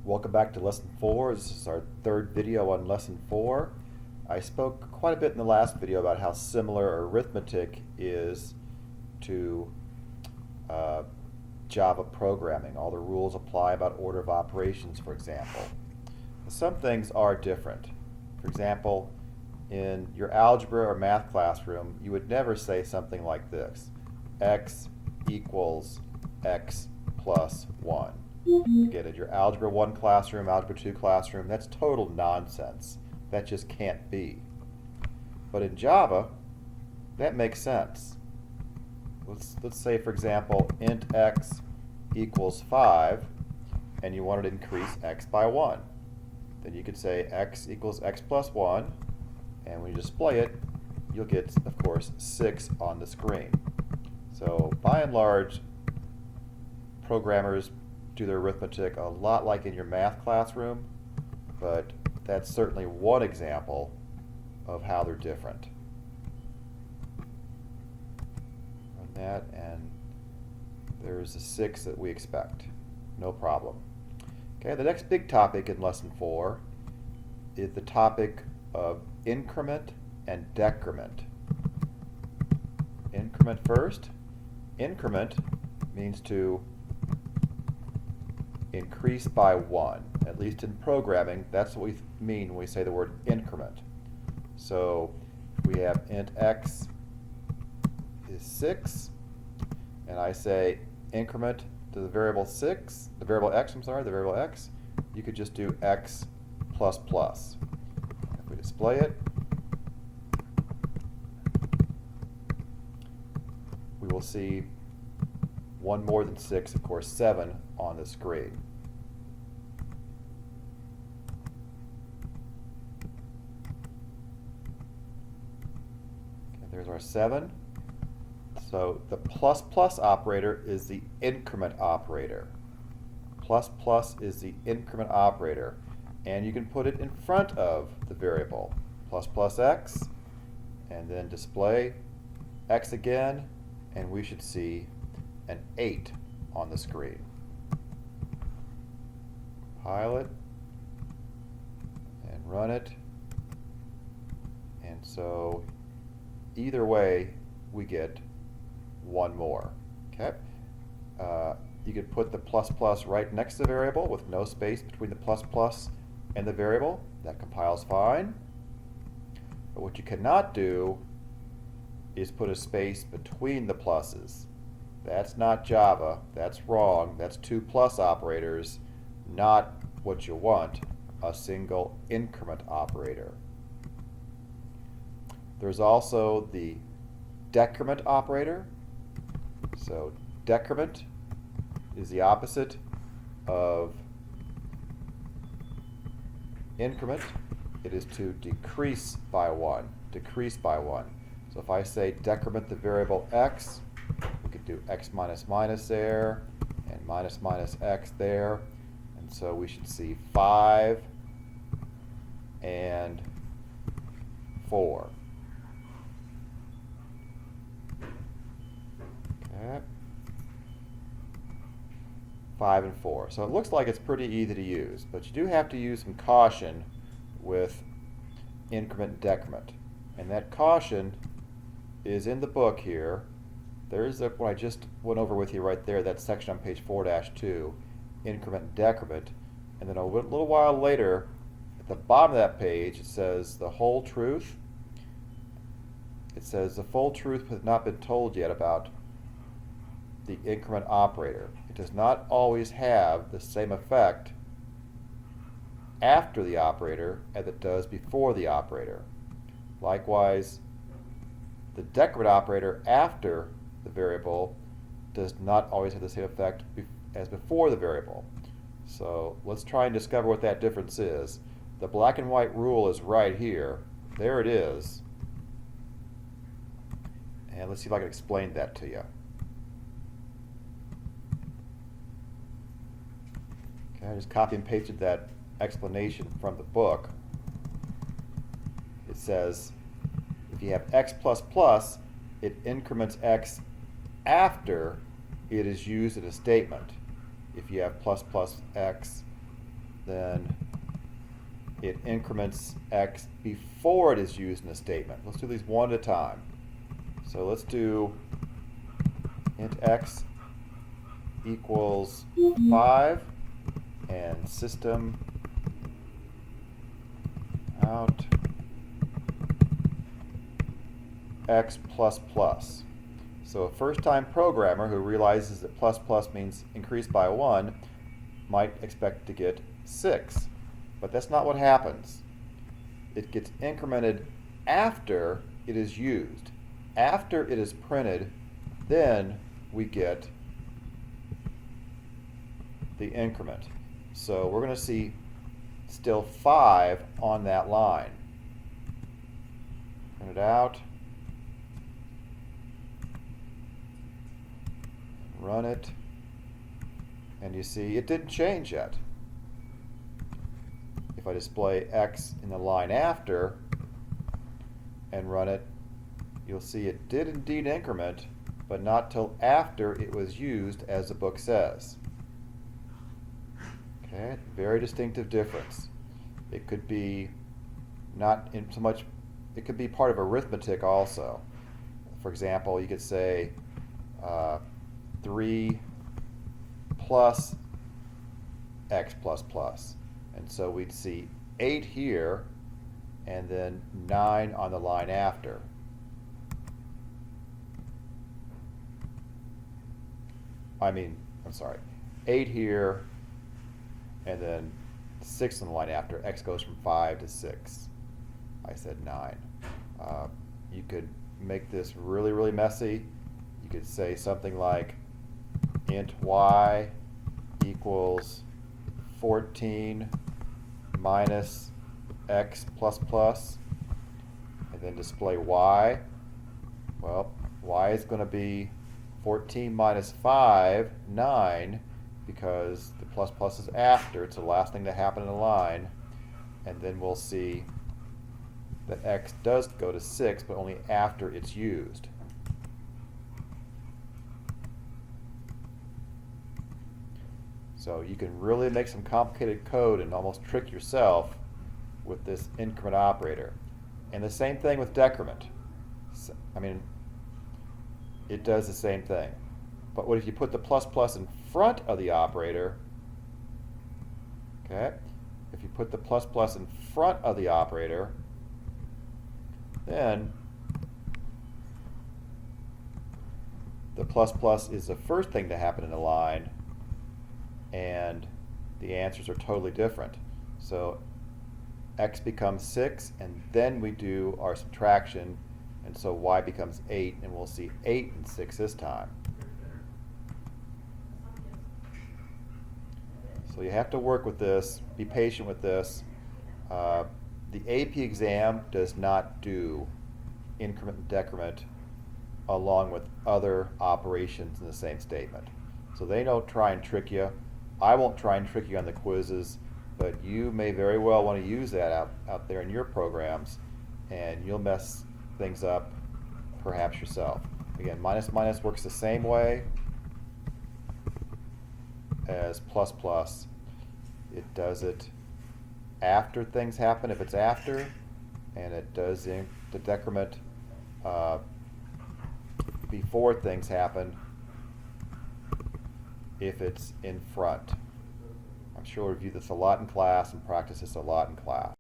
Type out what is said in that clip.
Welcome back to Lesson 4. This is our third video on Lesson 4. I spoke quite a bit in the last video about how similar arithmetic is to Java programming. All the rules apply about order of operations, for example. Some things are different. For example, in your algebra or math classroom, you would never say something like this: x equals x plus 1. Again, in your Algebra 1 classroom, Algebra 2 classroom, that's total nonsense. That just can't be. But in Java, that makes sense. Let's say, for example, int x equals 5, and you wanted to increase x by 1. Then you could say x equals x plus 1, and when you display it, you'll get, of course, 6 on the screen. So by and large, programmers do their arithmetic a lot like in your math classroom, but that's certainly one example of how they're different. Run that, and there's a 6 that we expect. No problem. Okay, the next big topic in Lesson 4 is the topic of increment and decrement. Increment first. Increment means to increase by 1. At least in programming, that's what we mean when we say the word increment. So we have int x is 6, and I say increment to the variable 6, the variable x, the variable x, you could just do x plus plus. If we display it, we will see one more than 6, of course, 7 on the screen. Okay, there's our 7. So the plus plus operator is the increment operator. Plus plus is the increment operator, and you can put it in front of the variable. Plus plus x, and then display x again, and we should see an 8 on the screen. Compile it and run it, and so either way we get one more. Okay, you could put the plus plus right next to the variable with no space between the plus plus and the variable. That compiles fine. But what you cannot do is put a space between the pluses. That's not Java. That's wrong. That's two plus operators, not what you want, a single increment operator. There's also the decrement operator. So decrement is the opposite of increment. It is to decrease by 1. Decrease by 1. So if I say decrement the variable x, we could do x minus minus there, and minus minus x there. And so we should see 5 and 4. Okay. 5 and 4. So it looks like it's pretty easy to use, but you do have to use some caution with increment and decrement. And that caution is in the book here. There's what I just went over with you right there, that section on page 4-2, increment and decrement. And then a little while later, at the bottom of that page, it says the whole truth. It says the full truth has not been told yet about the increment operator. It does not always have the same effect after the operator as it does before the operator. Likewise, the decrement operator after the variable does not always have the same effect as before the variable. So let's try and discover what that difference is. The black and white rule is right here. There it is. And let's see if I can explain that to you. Okay, I just copy and pasted that explanation from the book. It says if you have x plus plus, it increments x after it is used in a statement. If you have plus plus x then it increments x before it is used in a statement. Let's do these one at a time. So let's do int x equals 5 and system out x plus plus. So a first-time programmer who realizes that plus plus means increase by 1 might expect to get 6. But that's not what happens. It gets incremented after it is used. After it is printed, then we get the increment. So we're going to see still 5 on that line. Print it out. Run it. And you see it didn't change yet. If I display x in the line after and run it, you'll see it did indeed increment, but not till after it was used, as the book says. Okay, very distinctive difference. It could be not in so much, it could be part of arithmetic also. For example, you could say 3 plus x plus plus. And so we'd see 8 here, and then 9 on the line after. I'm sorry, 8 here, and then 6 on the line after. X goes from 5 to 6. I said 9. You could make this really, really messy. You could say something like int y equals 14 minus x plus plus, and then display y. Well, y is going to be 14 minus 5, 9, because the plus plus is after. It's the last thing to happen in the line. And then we'll see that x does go to 6, but only after it's used. So you can really make some complicated code and almost trick yourself with this increment operator. And the same thing with decrement. It does the same thing. But what if you put the plus plus in front of the operator? Okay? If you put the plus plus in front of the operator, then the plus plus is the first thing to happen in the line, and the answers are totally different. So x becomes 6, and then we do our subtraction, and so y becomes 8, and we'll see 8 and 6 this time. So you have to work with this, be patient with this. The AP exam does not do increment and decrement along with other operations in the same statement. So they don't try and trick you. I won't try and trick you on the quizzes, but you may very well want to use that out there in your programs, and you'll mess things up perhaps yourself. Again, minus minus works the same way as plus plus. It does it after things happen if it's after, and it does the decrement before things happen if it's in front. I'm sure we'll review this a lot in class and practice this a lot in class.